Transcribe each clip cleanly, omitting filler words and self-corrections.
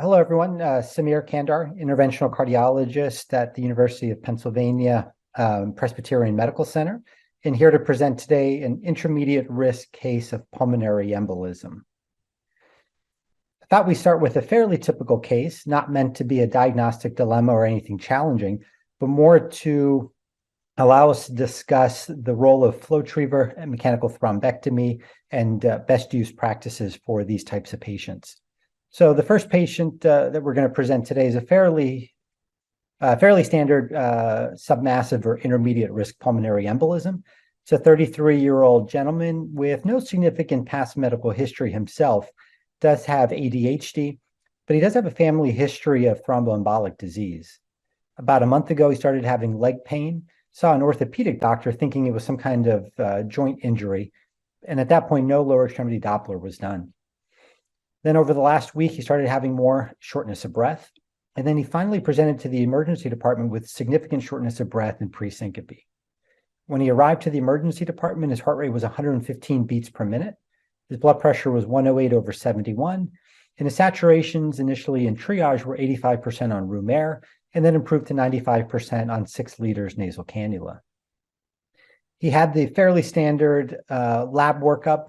Hello, everyone. Samir Kandar, interventional cardiologist at the University of Pennsylvania Presbyterian Medical Center, and here to present today an intermediate risk case of pulmonary embolism. I thought we'd start with a fairly typical case, not meant to be a diagnostic dilemma or anything challenging, but more to allow us to discuss the role of FlowTriever and mechanical thrombectomy and best use practices for these types of patients. So the first patient that we're going to present today is a fairly standard submassive or intermediate risk pulmonary embolism. It's a 33-year-old gentleman with no significant past medical history himself, does have ADHD, but he does have a family history of thromboembolic disease. About a month ago, he started having leg pain, saw an orthopedic doctor thinking it was some kind of joint injury, and at that point, no lower extremity Doppler was done. Then over the last week, he started having more shortness of breath. And then he finally presented to the emergency department with significant shortness of breath and pre-syncope. When he arrived to the emergency department, his heart rate was 115 beats per minute. His blood pressure was 108/71. And his saturations initially in triage were 85% on room air, and then improved to 95% on 6 liters nasal cannula. He had the fairly standard lab workup,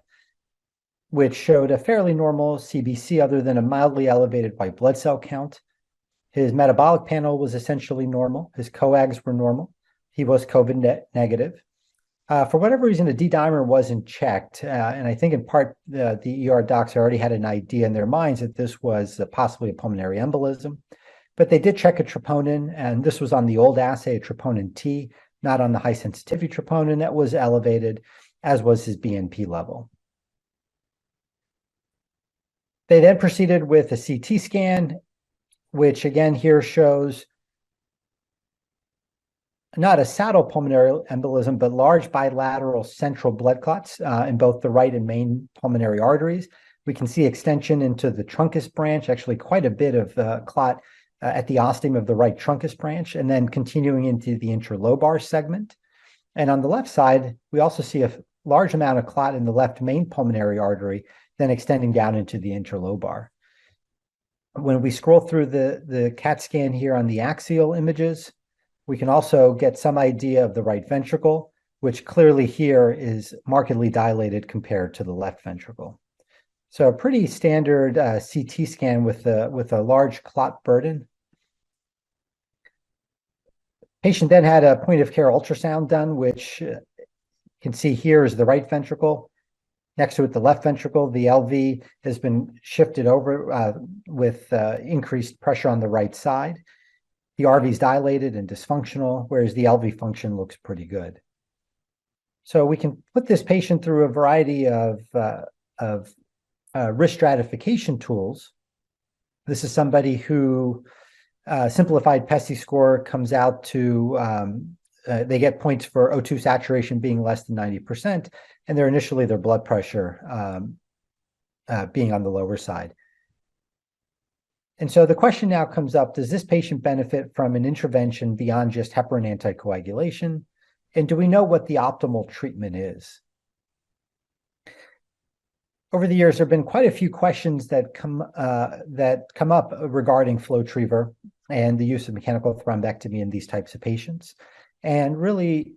which showed a fairly normal CBC other than a mildly elevated white blood cell count. His metabolic panel was essentially normal. His coags were normal. He was COVID negative. For whatever reason, a D-dimer wasn't checked. And I think in part, the ER docs already had an idea in their minds that this was possibly a pulmonary embolism. But they did check a troponin, and this was on the old assay, a troponin T, not on the high sensitivity troponin that was elevated, as was his BNP level. They then proceeded with a CT scan, which again here shows not a saddle pulmonary embolism, but large bilateral central blood clots in both the right and main pulmonary arteries. We can see extension into the truncus branch, actually quite a bit of clot at the ostium of the right truncus branch, and then continuing into the interlobar segment. And on the left side, we also see a large amount of clot in the left main pulmonary artery, then extending down into the interlobar. When we scroll through the CAT scan here on the axial images, we can also get some idea of the right ventricle, which clearly here is markedly dilated compared to the left ventricle. So a pretty standard CT scan with a large clot burden. Patient then had a point of care ultrasound done, which you can see here is the right ventricle. Next to it, the left ventricle, the LV has been shifted over with increased pressure on the right side. The RV is dilated and dysfunctional, whereas the LV function looks pretty good. So we can put this patient through a variety of risk stratification tools. This is somebody who simplified PESI score comes out to they get points for O2 saturation being less than 90%, and their blood pressure being on the lower side. And so the question now comes up, does this patient benefit from an intervention beyond just heparin anticoagulation? And do we know what the optimal treatment is? Over the years, there have been quite a few questions that come up regarding FlowTriever and the use of mechanical thrombectomy in these types of patients. And really,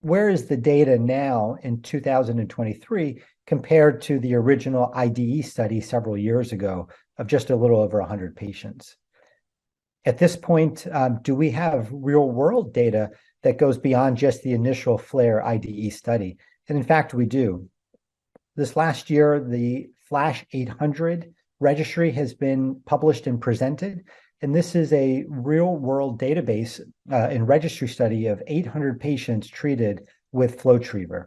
where is the data now in 2023 compared to the original IDE study several years ago of just a little over 100 patients? At this point, do we have real-world data that goes beyond just the initial FLAIR IDE study? And in fact, we do. This last year, the FLASH 800 registry has been published and presented. And this is a real-world database and registry study of 800 patients treated with FlowTriever.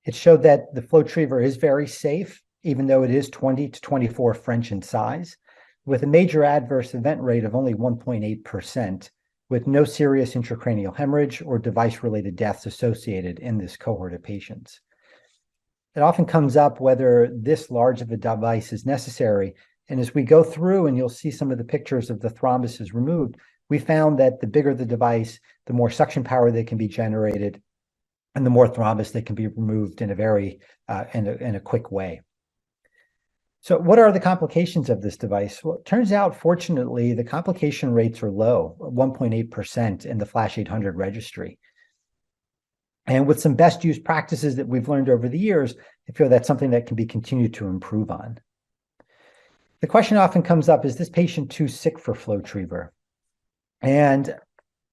It showed that the FlowTriever is very safe, even though it is 20 to 24 French in size, with a major adverse event rate of only 1.8%, with no serious intracranial hemorrhage or device-related deaths associated in this cohort of patients. It often comes up whether this large of a device is necessary. And as we go through, and you'll see some of the pictures of the thrombuses removed, we found that the bigger the device, the more suction power that can be generated, and the more thrombus that can be removed in a very in a quick way. So what are the complications of this device? Well, it turns out, fortunately, the complication rates are low, 1.8% in the Flash 800 registry. And with some best use practices that we've learned over the years, I feel that's something that can be continued to improve on. The question often comes up, is this patient too sick for FlowTriever? And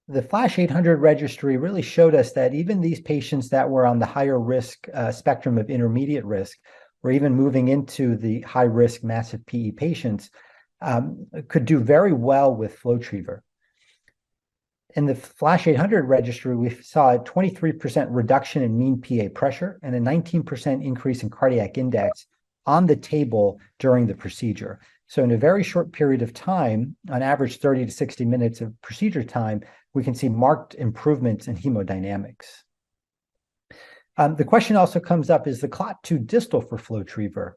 the Flash 800 registry really showed us that even these patients that were on the higher risk spectrum of intermediate risk, or even moving into the high risk massive PE patients, could do very well with FlowTriever. In the Flash 800 registry, we saw a 23% reduction in mean PA pressure and a 19% increase in cardiac index on the table during the procedure. So in a very short period of time, on average 30 to 60 minutes of procedure time, we can see marked improvements in hemodynamics. The question also comes up, is the clot too distal for FlowTriever?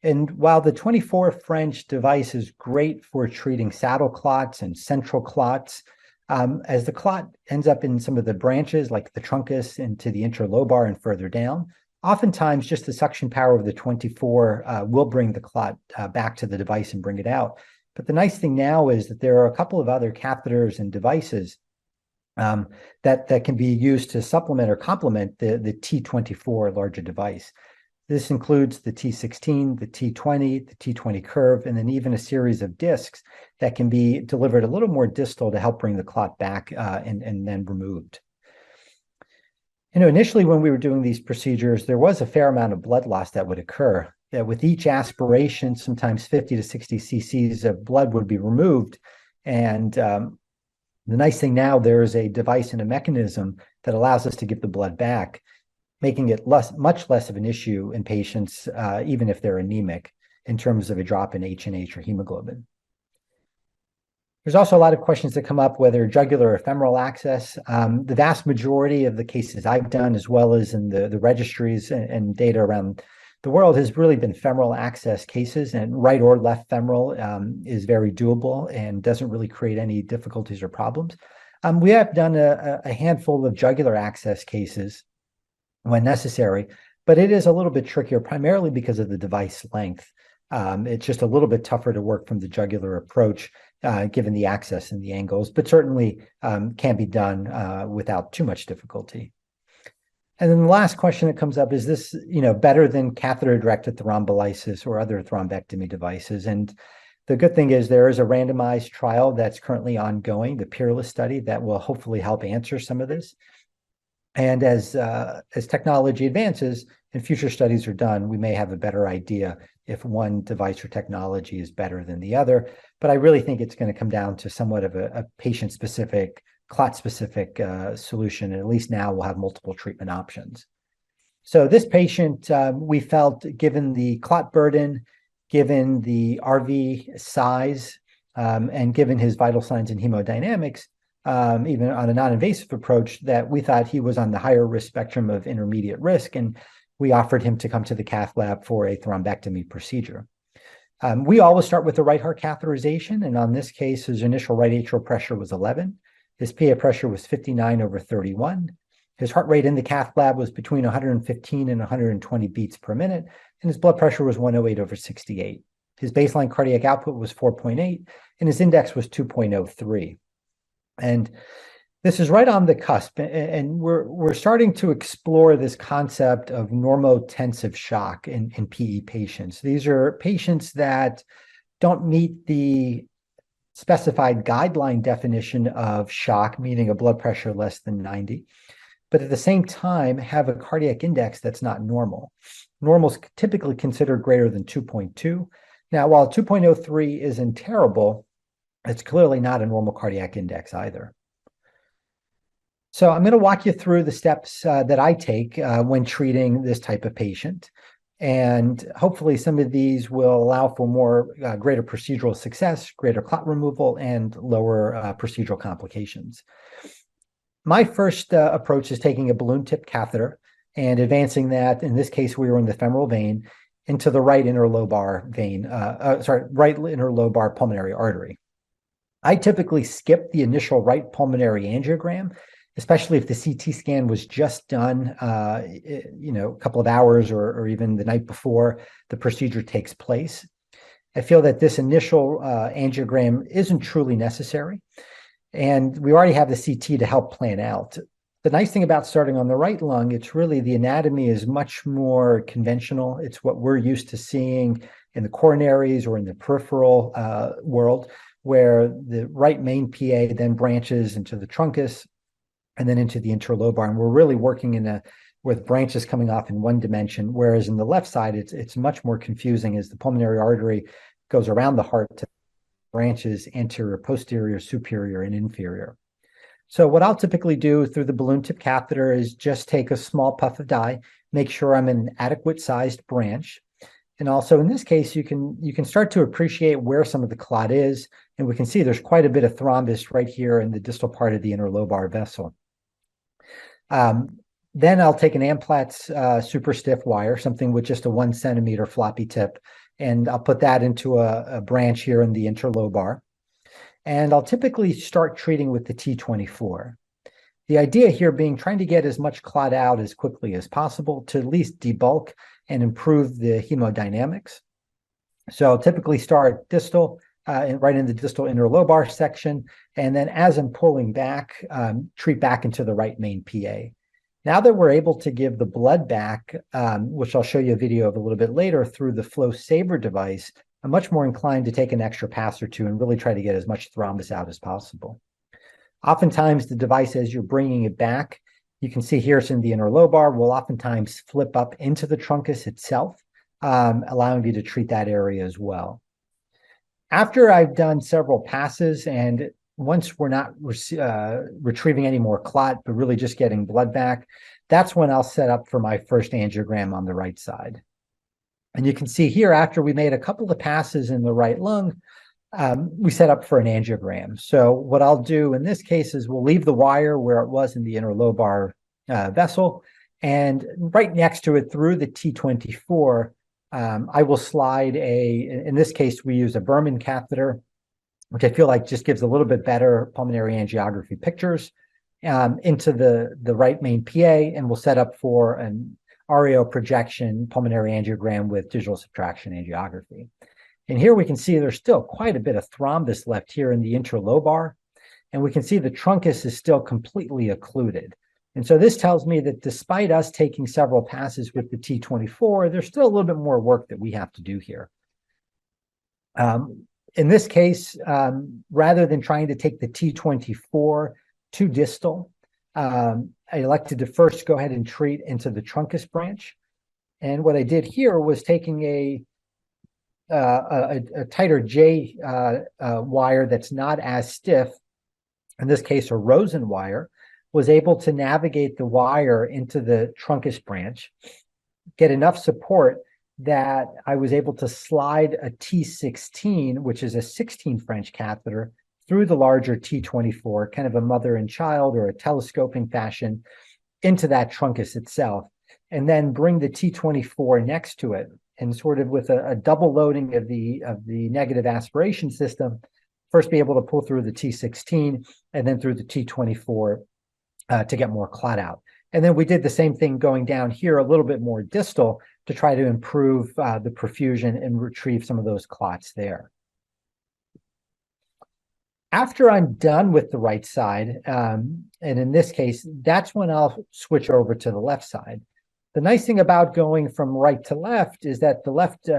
And while the 24 French device is great for treating saddle clots and central clots, as the clot ends up in some of the branches, like the truncus into the interlobar and further down, oftentimes just the suction power of the 24 will bring the clot back to the device and bring it out. But the nice thing now is that there are a couple of other catheters and devices that can be used to supplement or complement the T24 larger device. This includes the T16, the T20, the T20 curve, and then even a series of discs that can be delivered a little more distal to help bring the clot back and then removed. Initially when we were doing these procedures, there was a fair amount of blood loss that would occur. With each aspiration, sometimes 50 to 60 cc's of blood would be removed. And the nice thing now, there is a device and a mechanism that allows us to give the blood back, making it much less of an issue in patients, even if they're anemic, in terms of a drop in H&H or hemoglobin. There's also a lot of questions that come up, whether jugular or femoral access. The vast majority of the cases I've done, as well as in the registries and data around the world, has really been femoral access cases, and right or left femoral is very doable and doesn't really create any difficulties or problems. We have done a handful of jugular access cases when necessary, but it is a little bit trickier, primarily because of the device length. It's just a little bit tougher to work from the jugular approach, given the access and the angles, but certainly can be done without too much difficulty. And then the last question that comes up is this, better than catheter-directed thrombolysis or other thrombectomy devices? And the good thing is there is a randomized trial that's currently ongoing, the Peerless study, that will hopefully help answer some of this. And as technology advances and future studies are done, we may have a better idea if one device or technology is better than the other. But I really think it's going to come down to somewhat of a patient-specific, clot-specific solution. And at least now we'll have multiple treatment options. So this patient, we felt, given the clot burden, given the RV size, and given his vital signs and hemodynamics, even on a non-invasive approach, that we thought he was on the higher risk spectrum of intermediate risk, and we offered him to come to the cath lab for a thrombectomy procedure. We always start with the right heart catheterization, and on this case, his initial right atrial pressure was 11. His PA pressure was 59/31. His heart rate in the cath lab was between 115 and 120 beats per minute, and his blood pressure was 108/68. His baseline cardiac output was 4.8, and his index was 2.03. And this is right on the cusp, and we're starting to explore this concept of normotensive shock in PE patients. These are patients that don't meet the specified guideline definition of shock, meaning a blood pressure less than 90, but at the same time have a cardiac index that's not normal. Normal is typically considered greater than 2.2. Now, while 2.03 isn't terrible, it's clearly not a normal cardiac index either. So I'm going to walk you through the steps that I take when treating this type of patient. And hopefully some of these will allow for more greater procedural success, greater clot removal, and lower procedural complications. My first approach is taking a balloon tip catheter and advancing that, in this case, we were in the femoral vein, into the right interlobar vein, right interlobar pulmonary artery. I typically skip the initial right pulmonary angiogram, especially if the CT scan was just done, a couple of hours or even the night before the procedure takes place. I feel that this initial angiogram isn't truly necessary, and we already have the CT to help plan out. The nice thing about starting on the right lung, it's really the anatomy is much more conventional. It's what we're used to seeing in the coronaries or in the peripheral world, where the right main PA then branches into the truncus and then into the interlobar. And we're really working with branches coming off in one dimension, whereas in the left side, it's much more confusing as the pulmonary artery goes around the heart to branches anterior, posterior, superior, and inferior. So what I'll typically do through the balloon tip catheter is just take a small puff of dye, make sure I'm in an adequate sized branch. And also in this case, you can start to appreciate where some of the clot is. And we can see there's quite a bit of thrombus right here in the distal part of the interlobar vessel. Then I'll take an Amplatz super stiff wire, something with just a 1 centimeter floppy tip, and I'll put that into a branch here in the interlobar. And I'll typically start treating with the T24. The idea here being trying to get as much clot out as quickly as possible to at least debulk and improve the hemodynamics. So I'll typically start distal, right in the distal interlobar section, and then as I'm pulling back, treat back into the right main PA. Now that we're able to give the blood back, which I'll show you a video of a little bit later through the FlowTriever device, I'm much more inclined to take an extra pass or two and really try to get as much thrombus out as possible. Oftentimes, the device, as you're bringing it back, you can see here it's in the interlobar, will oftentimes flip up into the truncus itself, allowing you to treat that area as well. After I've done several passes, and once we're not retrieving any more clot, but really just getting blood back, that's when I'll set up for my first angiogram on the right side. And you can see here, after we made a couple of passes in the right lung, we set up for an angiogram. So what I'll do in this case is we'll leave the wire where it was in the interlobar vessel, and right next to it through the T24, I will slide in this case, we use a Berman catheter, which I feel like just gives a little bit better pulmonary angiography pictures, into the right main PA, and we'll set up for an REO projection pulmonary angiogram with digital subtraction angiography. And here we can see there's still quite a bit of thrombus left here in the interlobar, and we can see the truncus is still completely occluded. And so this tells me that despite us taking several passes with the T24, there's still a little bit more work that we have to do here. In this case, rather than trying to take the T24 to distal, I elected to first go ahead and treat into the truncus branch. And what I did here was taking a tighter J wire that's not as stiff, in this case, a Rosen wire, was able to navigate the wire into the truncus branch, get enough support that I was able to slide a T16, which is a 16 French catheter, through the larger T24, kind of a mother and child or a telescoping fashion, into that truncus itself, and then bring the T24 next to it, and sort of with a double loading of the negative aspiration system, first be able to pull through the T16 and then through the T24 to get more clot out. And then we did the same thing going down here a little bit more distal to try to improve the perfusion and retrieve some of those clots there. After I'm done with the right side, and in this case, that's when I'll switch over to the left side. The nice thing about going from right to left is that the left,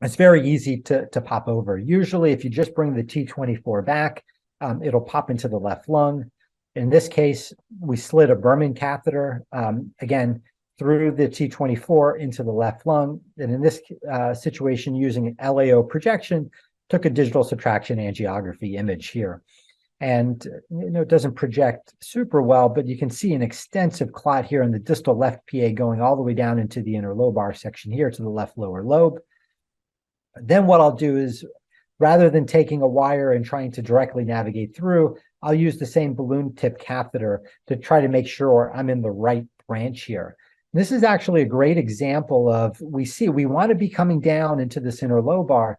it's very easy to pop over. Usually, if you just bring the T24 back, it'll pop into the left lung. In this case, we slid a Berman catheter, again, through the T24 into the left lung. And in this situation, using an LAO projection, took a digital subtraction angiography image here. And it doesn't project super well, but you can see an extensive clot here in the distal left PA going all the way down into the interlobar section here to the left lower lobe. Then what I'll do is, rather than taking a wire and trying to directly navigate through, I'll use the same balloon tip catheter to try to make sure I'm in the right branch here. This is actually a great example of, we want to be coming down into this interlobar,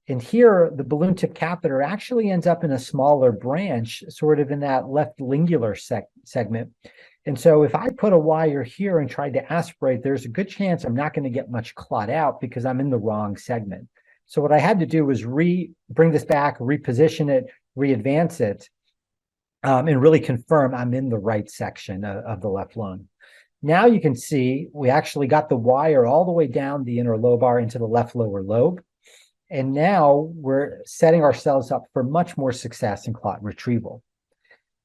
and here the balloon tip catheter actually ends up in a smaller branch, sort of in that left lingular segment. And so if I put a wire here and tried to aspirate, there's a good chance I'm not going to get much clot out because I'm in the wrong segment. So what I had to do was bring this back, reposition it, re-advance it, and really confirm I'm in the right section of the left lung. Now you can see we actually got the wire all the way down the inner lobar into the left lower lobe. And now we're setting ourselves up for much more success in clot retrieval.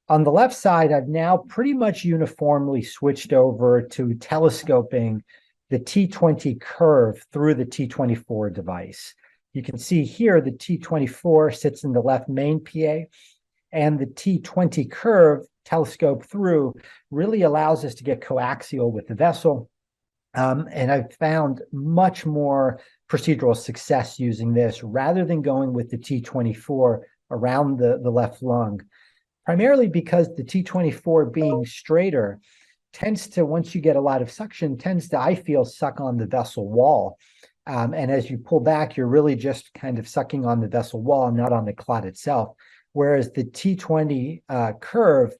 On the left side, I've now pretty much uniformly switched over to telescoping the T20 curve through the T24 device. You can see here the T24 sits in the left main PA, and the T20 curve telescope through really allows us to get coaxial with the vessel. And I've found much more procedural success using this rather than going with the T24 around the left lung, primarily because the T24 being straighter tends to, once you get a lot of suction, tends to, I feel, suck on the vessel wall. And as you pull back, you're really just kind of sucking on the vessel wall, not on the clot itself. Whereas the T20 curve,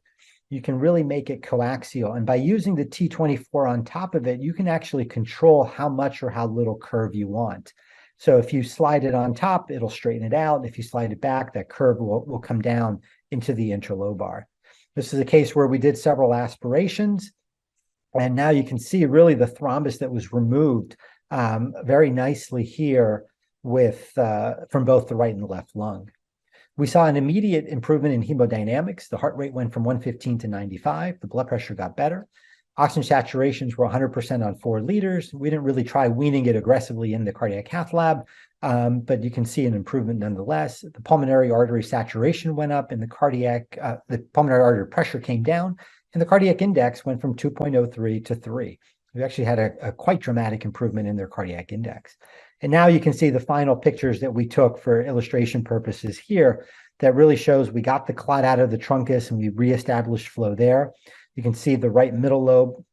you can really make it coaxial. And by using the T24 on top of it, you can actually control how much or how little curve you want. So if you slide it on top, it'll straighten it out. If you slide it back, that curve will come down into the interlobar. This is a case where we did several aspirations. And now you can see really the thrombus that was removed very nicely here with from both the right and the left lung. We saw an immediate improvement in hemodynamics. The heart rate went from 115 to 95. The blood pressure got better. Oxygen saturations were 100% on 4 liters. We didn't really try weaning it aggressively in the cardiac cath lab, but you can see an improvement nonetheless. The pulmonary artery saturation went up, and the pulmonary artery pressure came down, and the cardiac index went from 2.03 to 3. We actually had a quite dramatic improvement in their cardiac index. And now you can see the final pictures that we took for illustration purposes here that really shows we got the clot out of the truncus and we reestablished flow there. You can see the right middle lobe,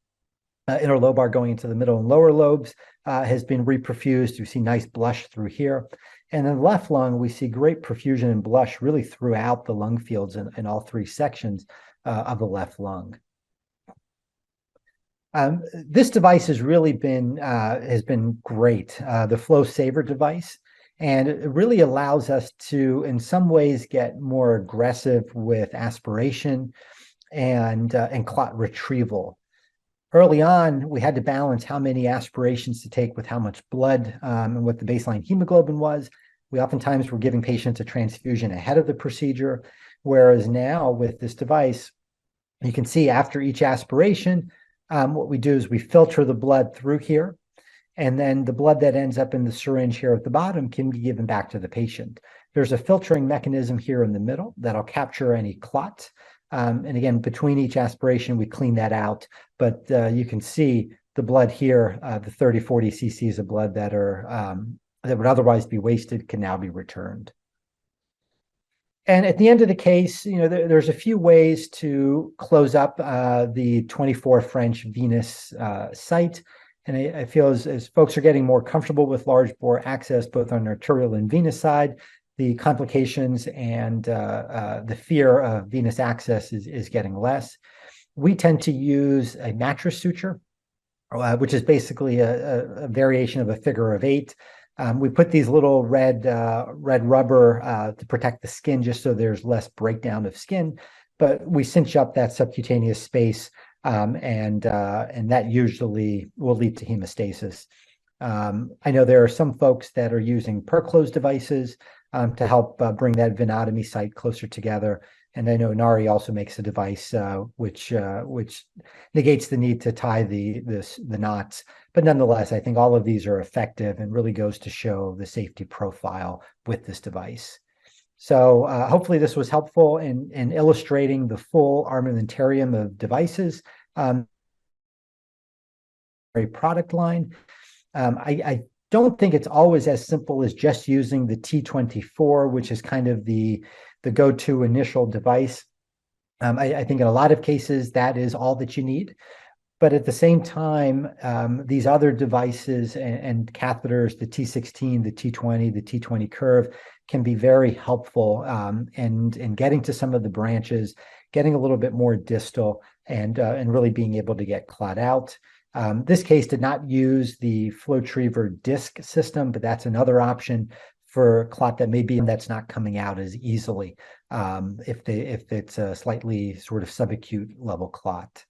inner lobar going into the middle and lower lobes has been reperfused. You see nice blush through here. And in the left lung, we see great perfusion and blush really throughout the lung fields in all 3 sections of the left lung. This device has really been great, the FlowTriever device, and it really allows us to, in some ways, get more aggressive with aspiration and clot retrieval. Early on, we had to balance how many aspirations to take with how much blood and what the baseline hemoglobin was. We oftentimes were giving patients a transfusion ahead of the procedure, whereas now with this device, you can see after each aspiration, what we do is we filter the blood through here, and then the blood that ends up in the syringe here at the bottom can be given back to the patient. There's a filtering mechanism here in the middle that'll capture any clot. And again, between each aspiration, we clean that out. But you can see the blood here, the 30, 40 cc's of blood that would otherwise be wasted can now be returned. And at the end of the case, there's a few ways to close up the 24 French venous site. And I feel as folks are getting more comfortable with large bore access, both on arterial and venous side, the complications and the fear of venous access is getting less. We tend to use a mattress suture, which is basically a variation of a figure of 8. We put these little red rubber to protect the skin, just so there's less breakdown of skin. But we cinch up that subcutaneous space, and that usually will lead to hemostasis. I know there are some folks that are using perclose devices to help bring that venotomy site closer together. And I know Nari also makes a device which negates the need to tie the knots. But nonetheless, I think all of these are effective and really goes to show the safety profile with this device. So hopefully this was helpful in illustrating the full armamentarium of devices, a product line. I don't think it's always as simple as just using the T24, which is kind of the go-to initial device. I think in a lot of cases that is all that you need. But at the same time, these other devices and catheters, the T16, the T20, the T20 curve, can be very helpful in getting to some of the branches, getting a little bit more distal, and really being able to get clot out. This case did not use the FlowTriever disc system, but that's another option for clot that maybe that's not coming out as easily if it's a slightly sort of subacute level clot.